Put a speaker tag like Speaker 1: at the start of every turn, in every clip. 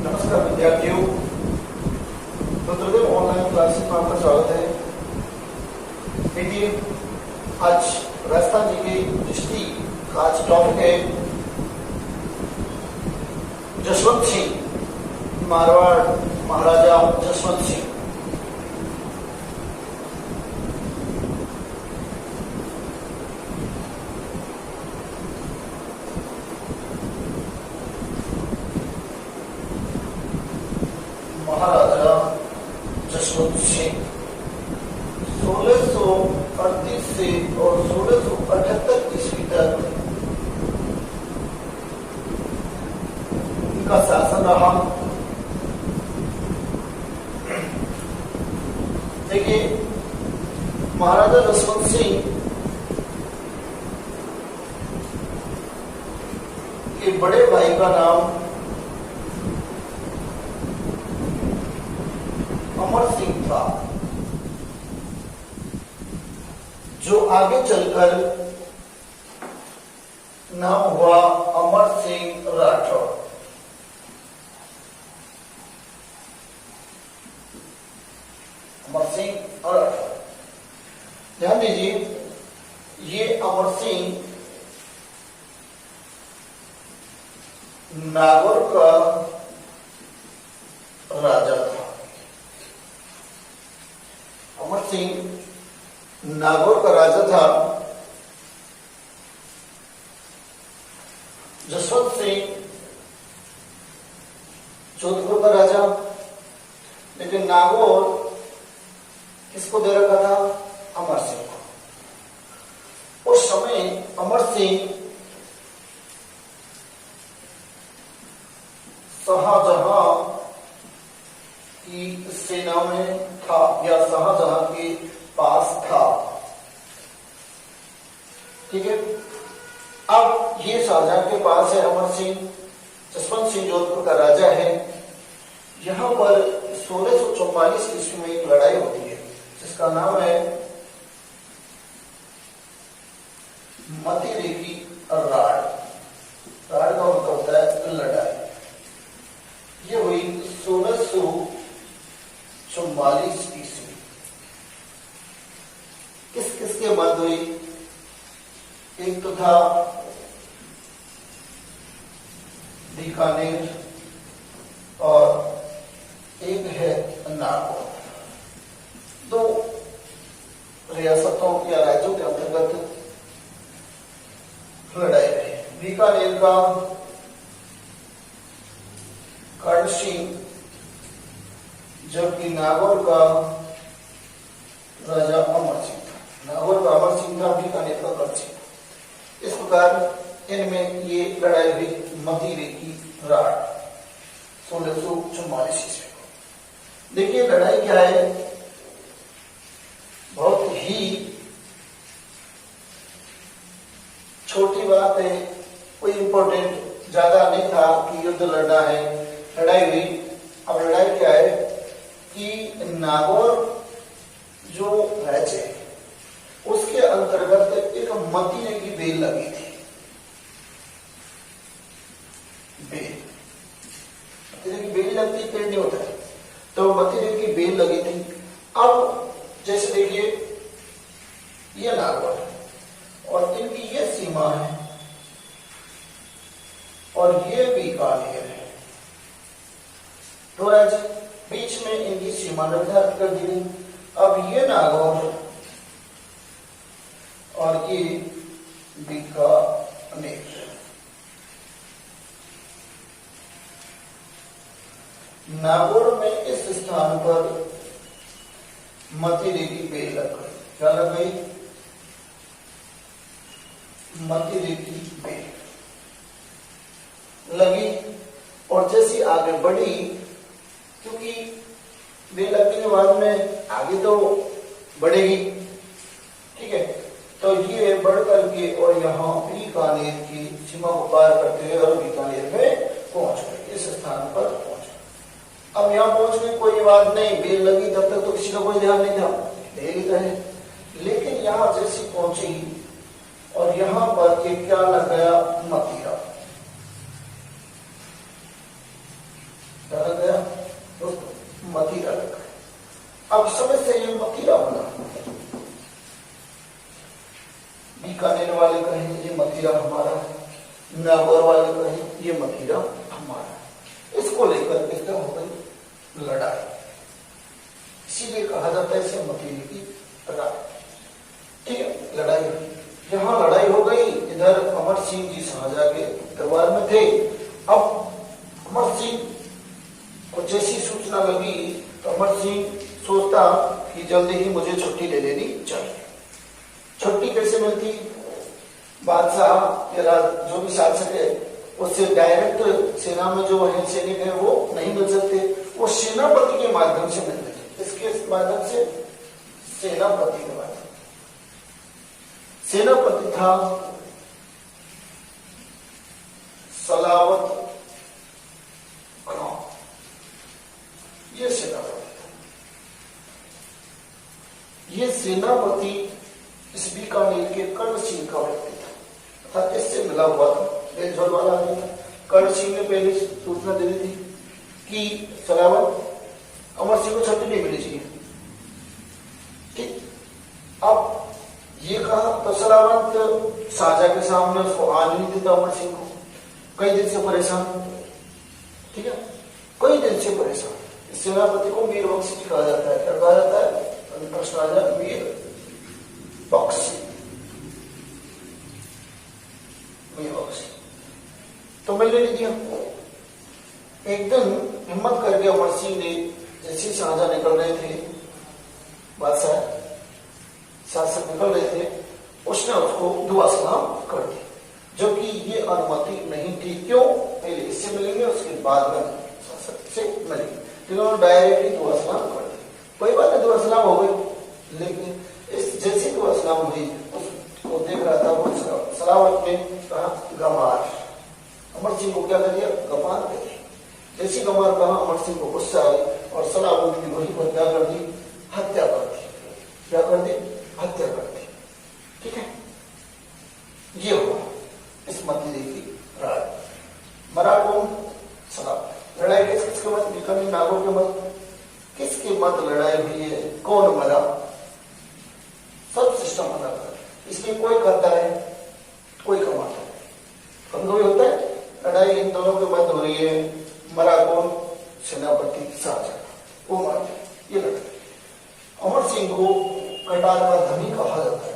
Speaker 1: नमस्कार विद्यार्थियों, Rudradev online classes में आपका स्वागत है। देखिए, आज राजस्थान जी की हिस्ट्री का आज टॉपिक है जसवंत सिंह, मारवाड़ महाराजा जसवंत सिंह। महाराजा जसवंत सिंह 1638 से और 1678 ईस्वी तक इनका शासन रहा। देखिए, महाराजा जसवंत सिंह के बड़े भाई का नाम अमर सिंह था, जो आगे चलकर नाम हुआ अमर सिंह राठौर। अमर सिंह राठौर, ध्यान दीजिए, ये अमर सिंह नागौर का राजा था। अमर सिंह नागौर का राजा था। जसवंत सिंह जोधपुर का राजा, लेकिन नागौर किसको दे रखा था? अमर सिंह को। उस समय अमर सिंह शाहजहां की सेना में था या शाहजहां के पास था। ठीक है, अब ये शाहजहां के पास है अमर सिंह। जसवंत सिंह जोधपुर का राजा है। यहां पर 1644 ईस्वी में एक लड़ाई होती है जिसका नाम है मतीरे की राड़। राड़ का मतलब होता है लड़ाई। ये हुई 1644 ईस्वी। किस किसके मध्य हुई? एक तो था बीकानेर और एक है नागौर। दो रियासतों या राज्यों के अंतर्गत लड़ाई रही। बीकानेर का कर्ण सिंह, जबकि नागौर का राजा अमर सिंह था। नागौर का अमर सिंह था, बीकानेर का कर्ण सिंह। इस प्रकार इनमें ये लड़ाई हुई मतीरे की राड़ 1644 ईस्वी को। देखिए, लड़ाई क्या है, बहुत ही छोटी बात है, कोई इंपॉर्टेंट ज्यादा नहीं था कि युद्ध लड़ना है। लड़ाई हुई। अब लड़ाई क्या है कि नागौर जो राज्य है उसके अंतर्गत एक मतीरे की बेल लगी थी। मतीरे की बेल लगती, पेड़ नहीं होता है, तो मतीरे की बेल लगी थी। अब जैसे देखिए, ये नागौर है और इनकी ये सीमा है और ये बीकानेर है। तो आज बीच में इनकी सीमा निर्धारित कर दी गई। अब ये नागौर और ये बीकानेर। नागौर में इस स्थान पर मतीरे की बेल लग गई। क्या लग गई? मतीरे की बेल लगी। और जैसी आगे बढ़ी, क्योंकि बेल लगने के बाद में आगे तो बढ़ेगी, ठीक है, तो ये बढ़ करके और यहाँ बीकानेर की सीमा को पार करते हुए और बीकानेर में पहुंच गए। इस स्थान पर पहुंच गए। अब यहाँ पहुंच गए, कोई बात नहीं, बेल लगी, तब तक तो किसी का कोई ध्यान नहीं था, बेल तो है। लेकिन यहाँ जैसी पहुंची और यहां पर ये क्या लग गया, मतीरा। क्या लग गया दोस्तों, मतीरा लग गया। अब समझ से ये मतीरा बना, बीकानेर वाले कहें ये मतीरा हमारा, नागौर वाले कहें ये मतीरा हमारा। इसको लेकर के क्या हो गई, लड़ाई। इसीलिए कहा जाता है इसे मतीरे की लड़ाई। ठीक है, लड़ाई हुई। यहां लड़ाई हो गई, इधर अमर सिंह जी शाहजहां के दरबार में थे। अब अमर सिंह को जैसी सूचना लगी तो अमर सिंह सोचता कि जल्दी ही मुझे छुट्टी ले लेनी चाहिए। छुट्टी कैसे मिलती, बादशाह या जो भी शासक है उससे डायरेक्ट सेना में जो है सैनिक है वो नहीं मिल सकते, वो सेनापति के माध्यम से मिलते थे। इसके माध्यम से, सेनापति के माध्यम। सेनापति था सलावत खां, ये सेनापति था। ये सेनापति इस बीकानेर के कर्ण सिंह का व्यक्ति था, अर्थात इससे मिला हुआ था, बेलझोल वाला आदमी था। कर्ण सिंह ने पहले सूचना दे दी थी कि सलावत अमर सिंह को छुट्टी नहीं मिली चाहिए। ठीक, अब ये कहा तो सलावत शाहजहां के सामने उसको आने नहीं देता अमर सिंह को, कई दिन से परेशान। ठीक है, कई दिन से परेशान। इस सेनापति को मीर बख्शी कहा जाता है। क्या कहा जाता है, प्रश्न आ जाए, मीर बख्शी, मीर बख्शी। तो मिलने नहीं दिया। एक दिन हिम्मत करके अमर सिंह ने, जैसे शाहजहां निकल रहे थे, बादशाह शासक निकल रहे थे, उसने उसको दुआ सलाम कर दी, जो कि ये अनुमति नहीं थी। क्यों, पहले इससे मिलेंगे उसके बाद में शासक से मिलेंगे, जिन्होंने डायरेक्टली दुआ सलाम कर दी। कोई बात नहीं, दुआ सलाम हो गई। लेकिन इस जैसी दुआ सलाम हुई, उसको देख रहा था वो सलावत ने कहा गमार। अमर सिंह को क्या कर दिया, गमार कर दिया। जैसी गमार कहा, अमर सिंह को गुस्सा आई और सलावत की वही पर क्या कर दी, हत्या कर दी। क्या कर दी, हत्या कर दी। ठीक है, ये हुआ इस मतीरे की लड़ाई। मरा कौन, सलावत। लड़ाई किस किसके मत, बीकानेर नागौर के मत, किसके मत लड़ाई हुई है, कौन मरा, सब सिस्टम अलग है। इसलिए कोई करता है, कोई कमाता है। कभी कभी होता है लड़ाई इन दोनों के मत हो रही है, मरा कौन, सेनापति शाहजहां, वो मर ये लड़ाई। अमर सिंह को कटार का धनी कहा जाता है।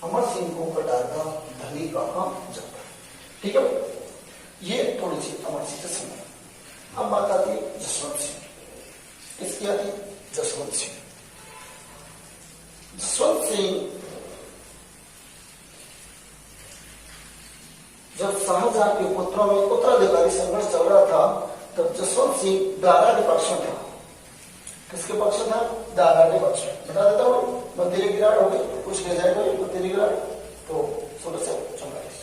Speaker 1: अमर सिंह को कटार का धनी कहा जाता है। ठीक है, ये थोड़ी सी अमर सिंह से समय। अब बात आती है जसवंत सिंह। इसकी आती जसवंत सिंह। जसवंत सिंह जब शाहजहां के पुत्रों में उत्तराधिकारी संघर्ष चल रहा था, तब जसवंत सिंह दारा के पक्ष में था। किसके पक्ष में था, दारा के पक्ष में। बता देता हूँ, मतीरे की लड़ाई हो गई, कुछ ले जाएगा मतीरे की लड़ाई, तो 1644।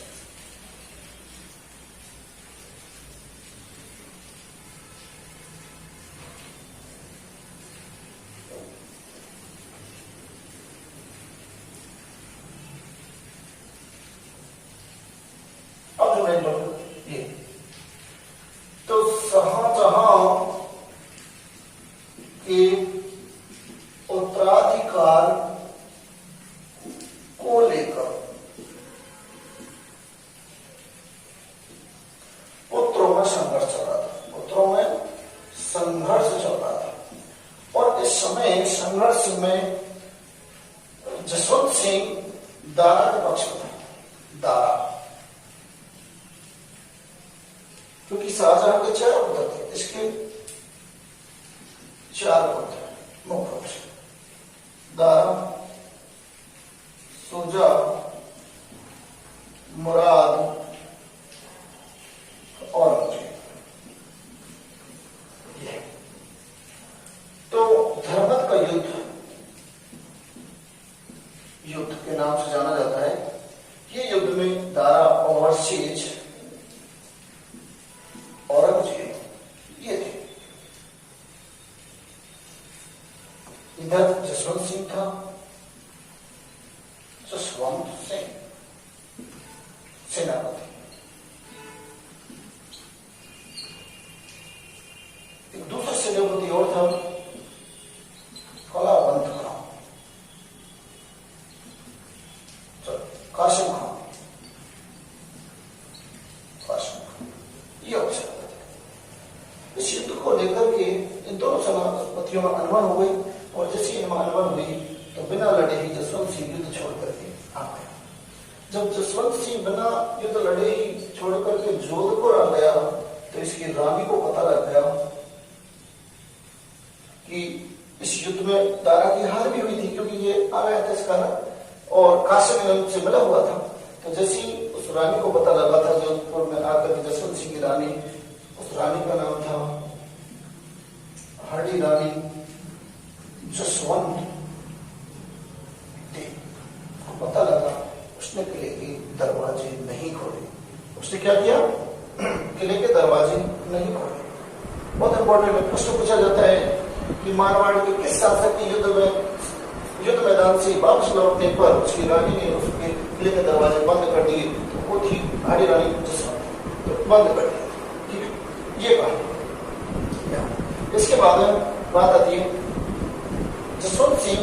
Speaker 1: ये तो शाहजहां के उत्तराधिकार को लेकर पुत्रों में संघर्ष चल रहा था। पुत्रों में संघर्ष चल रहा था और इस समय संघर्ष में जसवंत सिंह दारा के पक्ष में था। दारा, क्योंकि शाहजहां के 4 पुत्र थे, इसके 4 पुत्र मुख्य रूप से, दारा, सुजा, मुराद और ये। तो धर्मत का युद्ध के नाम से जाना जाता है। ये युद्ध में दारा और शेष, औरंगजेब ये थे। इधर जसवंत सिंह था, जसवंत सिंह सेनापति। एक दूसरा सेनापति और था, कलावंत खां, कासिम खां, ये अवसर। इस युद्ध को लेकर के इन दोनों सेनापतियों में अनबन हो गई, और जैसे इनमें अनबन हुई तो बिना लड़े ही जसवंत सिंह युद्ध छोड़ करके आ गया। जब जसवंत सिंह बिना युद्ध लड़े ही छोड़ करके जोधपुर आ गया तो इसकी रानी को पता लग गया कि इस युद्ध में दारा की हार भी हुई थी, क्योंकि ये आ गया था इस कारण, और कासिम से मिला हुआ था। तो जैसे ही उस रानी को पता लगा था जोधपुर में आकर के जसवंत सिंह की रानी, उस रानी का नाम था हरडी रानी जसवंत देव को पता लगा। उसने किले के दरवाजे नहीं खोले। उसने क्या किया? किले के दरवाजे नहीं खोले। बहुत इंपॉर्टेंट प्रश्न पूछा जाता है कि मारवाड़ के किस शासक के युद्ध मैदान से वापस लौटने पर उसकी रानी ने उसके किले के दरवाजे बंद कर दिए? तो वो थी हरडी रानी जसवंत, तो बंद कर दिया। ठीक है, ये बात। इसके बाद बात आती है जसवंत सिंह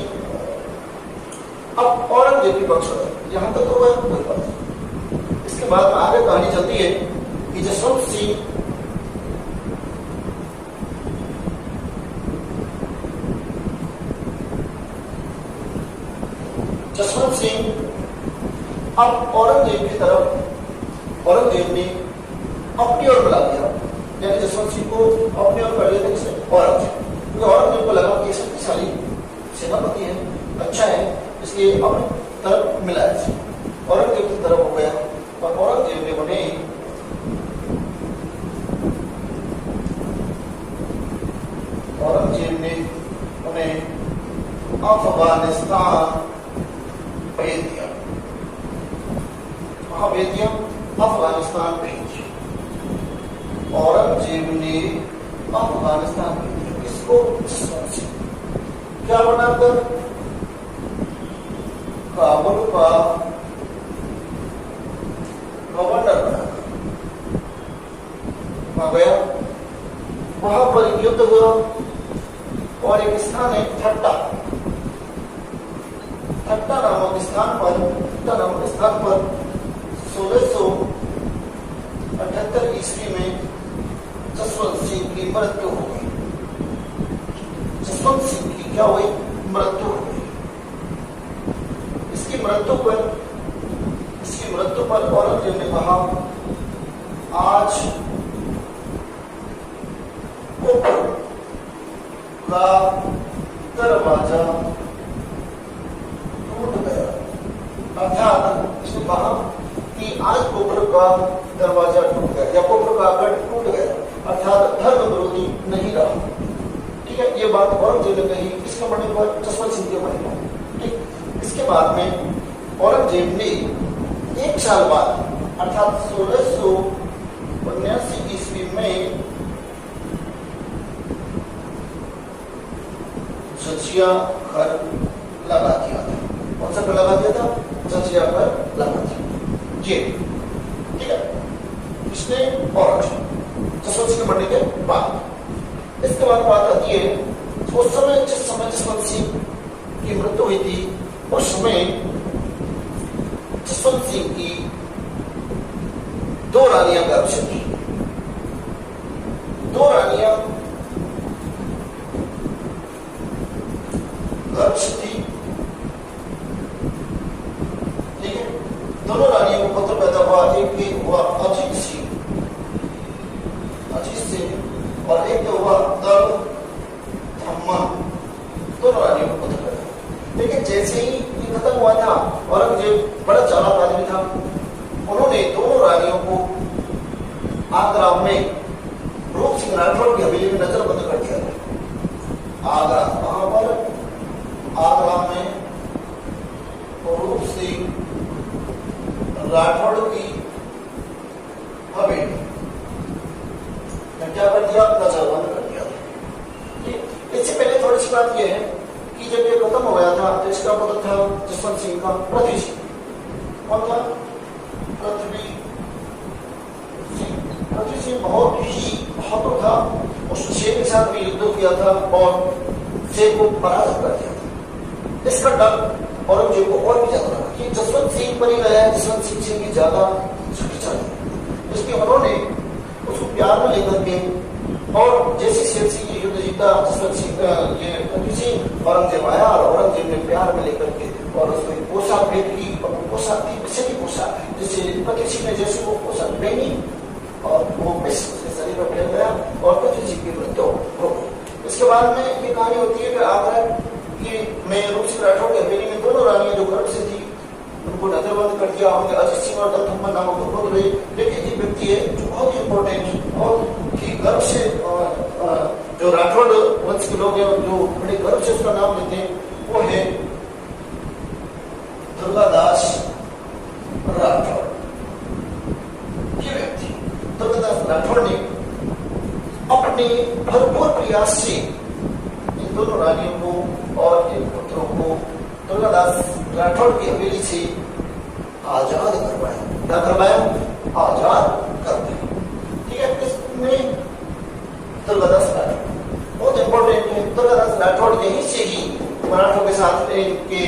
Speaker 1: अब औरंगजेब की पक्ष में। यहां तक तो वह कोई बात नहीं। इसके बाद आगे कहानी चलती है कि जसवंत सिंह अब औरंगजेब की तरफ, औरंगजेब ने अपनी ओर बुला दिया, यानी जसवंत सिंह को अपनी ओर कर लिया था औरंगजेब। क्योंकि औरंगजेब को लगा कि शक्तिशाली सेनापति है, अच्छा है, इसलिए अपनी तरफ मिला है, औरंगजेब की तरफ हो गया। और औरंगजेब ने उन्हें अफगानिस्तान भेज दिया। कहां भेज दिया? अफगानिस्तान भेज दिया। औरंगजेब ने अफगानिस्तान भेज दिया। किसको? जसवंत सिंह। क्या बनाकर? काबुल का गवर्नर बनाकर वहां गया। वहां पर युद्ध हुआ, और एक स्थान है ठट्टा। ठट्टा नामक स्थान पर 1678 ईस्वी में जसवंत सिंह की मृत्यु हो गई। जसवंत सिंह की क्या हुई? मृत्यु हो गई। इसकी मृत्यु पर औरंगजेब ने कहा, आज कोपुर का दरवाजा टूट गया। अर्थात इसने कहा कि आज कोपुर का दरवाजा टूट गया, या कोपुर का गढ़ टूट गया, अर्थात धर्म विरोधी नहीं रहा। ठीक है, ये बात औरंगजेब ने कही। किसके मरने पर? जसवंत सिंह के मरने पर। ठीक, इसके बाद में औरंगजेब ने एक साल बाद अर्थात 1679 ईस्वी में जजिया कर लगा दिया था। कौन सा कर लगा दिया था? जजिया कर लगा दिया। ये ठीक है, इसने औरंगजेब जसवंत सिंह के मरने के बाद। इसके बाद बात आती है उस समय, जिस समय जसवंत सिंह की मृत्यु हुई थी, उस समय जसवंत सिंह की 2 रानियां गर्भवती थी। 2 रानियां गर्भवती थी। ठीक है, दोनों रानियों को पुत्र पैदा हुआ। एक हुआ अजीत सिंह और एक हुआ दल धम्मा। दोनों रानियों को पुत्र पैदा हुआ। लेकिन जैसे ही ये खत्म हुआ था, औरंगजेब बड़ा चालाक आदमी था, उन्होंने दोनों रानियों को आगरा में रूप सिंह राठौड़ की हवेली में नजरबंद कर दिया था। आगरा, वहां पर आगरा में रूप सिंह राठौड़ की हवेली क्या कर दिया? नजरबंद कर दिया था। इससे पहले थोड़ी सी बात यह है कि जब ये खत्म हो गया था तो इसका पद था जसवंत सिंह का पृथ्वी सिंह। कौन था? पृथ्वी सिंह। पृथ्वी सिंह बहुत ही बहादुर था, उसने शेर के साथ भी युद्ध किया था और शेर को पराजित कर दिया था। इसका डर औरंगजेब को और भी ज्यादा लगा कि जसवंत सिंह पर ही गया, जसवंत सिंह से भी ज्यादा शक्तिशाली, इसलिए उन्होंने उसको प्यार में लेकर के और जैसे शेर सिंह ये युद्ध जीता, जसवंत सिंह ये पृथ्वी सिंह औरंगजेब आया और औरंगजेब ने प्यार में लेकर के और उसको एक पोशाक भेंट की और पोशाक की वैसे की पोशाक जैसे पृथ्वी सिंह ने जैसे वो पोशाक पहनी और वो उसके शरीर पर फैल गया और पृथ्वी सिंह की मृत्यु हो गई। इसके बाद में ये कहानी होती है कि आगरा की में रूप सिंह राठौर की हवेली में दोनों रानियां जो गर्भ से थी उनको नजरबंद कर दिया, उनके अजीत सिंह और दत्तम्मा नामक दो पुत्र रहे। लेकिन एक व्यक्ति है जो बहुत ही इंपॉर्टेंट और कि गर्भ से जो राठौड़ वंश के लोग हैं जो बड़े गर्व से उसका नाम लेते हैं, वो है दुर्गादास राठौड़। ये व्यक्ति दुर्गादास राठौड़ ने अपने भरपूर प्रयास से इन दोनों रानियों को और इन पुत्रों को दुर्गादास राठौड़ की हवेली से आजाद करवाया। क्या करवाया? आजाद करवाया। ठीक है, इसमें दुर्गादास राठौड़ बहुत इंपॉर्टेंट है। दुर्गादास राठौड़ यहीं से ही मराठों के साथ इनके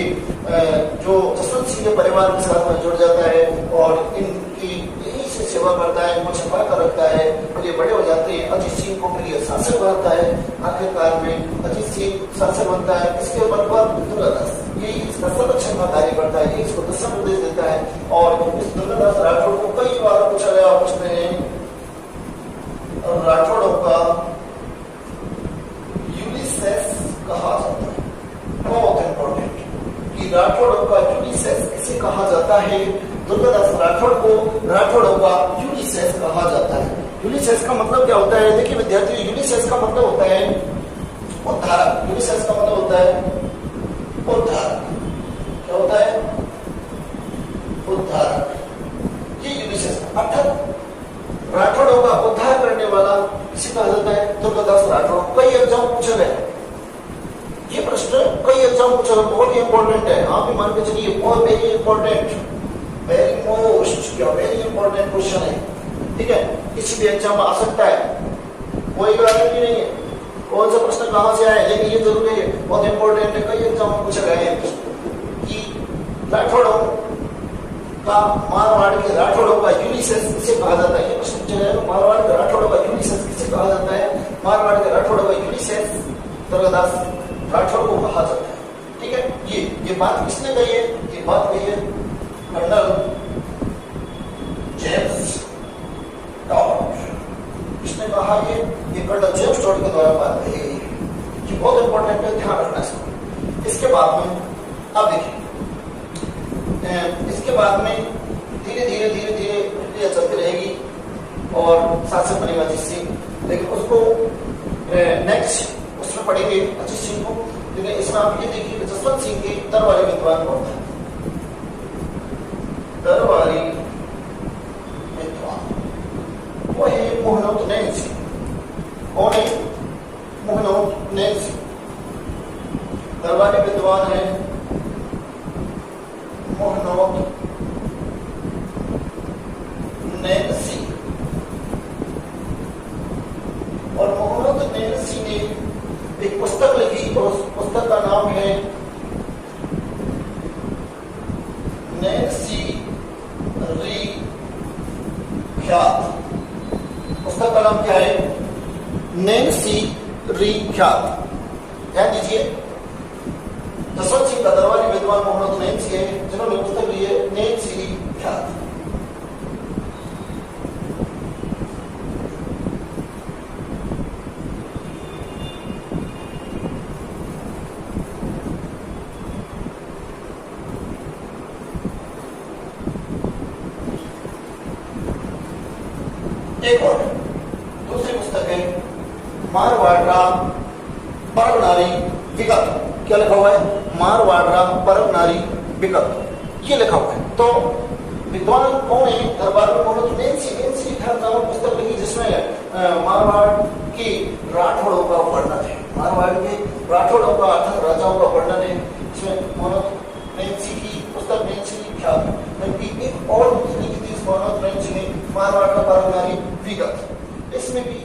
Speaker 1: जो जसवंत सिंह के परिवार के साथ में जुड़ जाता है और इनकी यहीं से सेवा करता है, इनको छुपा कर रखता है और ये बड़े हो जाते हैं। अजीत सिंह को फिर शासक बनता है, आखिरकार में अजीत सिंह शासक बनता है। इसके बाद दुर्गादास यही इसका संरक्षण का कार्य करता है, इसको दिशा निर्देश देता है और इस दुर्गादास राठौड़ को कई बार पूछा गया, पूछते हैं राठौड़ों का यूलिसेस कहा जाता है। बहुत इंपॉर्टेंट कि राठौड़ों का यूलिसेस किसे कहा जाता है? दुर्गादास राठौड़ को राठौड़ों का यूलिसेस कहा जाता है। यूलिसेस का मतलब क्या होता है? देखिए विद्यार्थी, यूलिसेस का मतलब होता है उद्धारक। यूलिसेस का मतलब होता है उद्धारक। क्या होता है? उद्धारक। ये यूलिसेस अर्थात राठौड़ों का उद्धार करने वाला किसे कहा जाता है? दुर्गादास राठौड़। कई एग्जाम पूछा गया ये प्रश्न, कई एग्जाम पूछा गया, बहुत ही इंपॉर्टेंट है। आप भी मान के चलिए बहुत वेरी इंपॉर्टेंट, वेरी मोस्ट या वेरी इंपॉर्टेंट क्वेश्चन है। ठीक है, किसी भी एग्जाम में आ सकता है, कोई गारंटी नहीं है कौन सा प्रश्न कहां से आए, लेकिन ये जरूर है बहुत इंपॉर्टेंट है। कई एग्जाम में पूछा गया है कि राठौड़ों का मारवाड़ के राठौड़ों का यूलिसेस किसे कहा जाता है। ये प्रश्न पूछा गया, मारवाड़ के राठौड़ों का यूलिसेस किसे कहा जाता है? मारवाड़ के राठौड़ों का यूलिसेस दुर्गादास राठौड़ को कहा जाता है। ठीक है, ये बात किसने कही है? ये बात कही है कर्नल जेम्स टॉड। किसने कहा? ये कर्नल जेम्स टॉड के द्वारा बात कही गई है। ये बहुत इंपॉर्टेंट है, ध्यान रखना इसको। इसके बाद में अब देखिए, इसके बाद में धीरे धीरे धीरे धीरे प्रक्रिया चलती रहेगी और शासक बनेगा अजीत सिंह, लेकिन उसको नेक्स्ट उसमें पढ़ेंगे अजीत सिंह को। लेकिन इसमें आप ये देखिए जसवंत सिंह के दरबारी विद्वान कौन था? दरबारी विद्वान वो है मोहनोत नैन सिंह। कौन है? मोहनोत नैन सिंह दरबारी विद्वान है। मोहनोत नैन सिंह और मोहनोत नैन सिंह ने एक पुस्तक लिखी और उस पुस्तक का नाम है नैन्सी री ख्यात। पुस्तक का नाम क्या है? नैन्सी री ख्यात। ध्यान दीजिए, जसवंत सिंह का दरबारी विद्वान मोहम्मद नैन्सी है जिन्होंने पुस्तक ली है नैन्सी री ख्यात। एक और दूसरी पुस्तक है मारवाड़ा परगनारी विगत। क्या लिखा हुआ है? मारवाड़ा परगनारी विगत, ये लिखा हुआ है। तो विद्वान कौन है? दरबार में मोहम्मद नैन्सी ख्यात नामक पुस्तक लिखी जिसमें मारवाड़ की राठौड़ों का वर्णन है। मारवाड़ के राठौड़ों का अर्थात राजाओं का वर्णन है। इसमें मोनोरेंसी की पुस्तक रेंसी की ख्याल, जबकि एक और दूसरी लिखी थी इस मोनोरेंसी ने मारवाड़ का पारंपरिक विगत, इसमें भी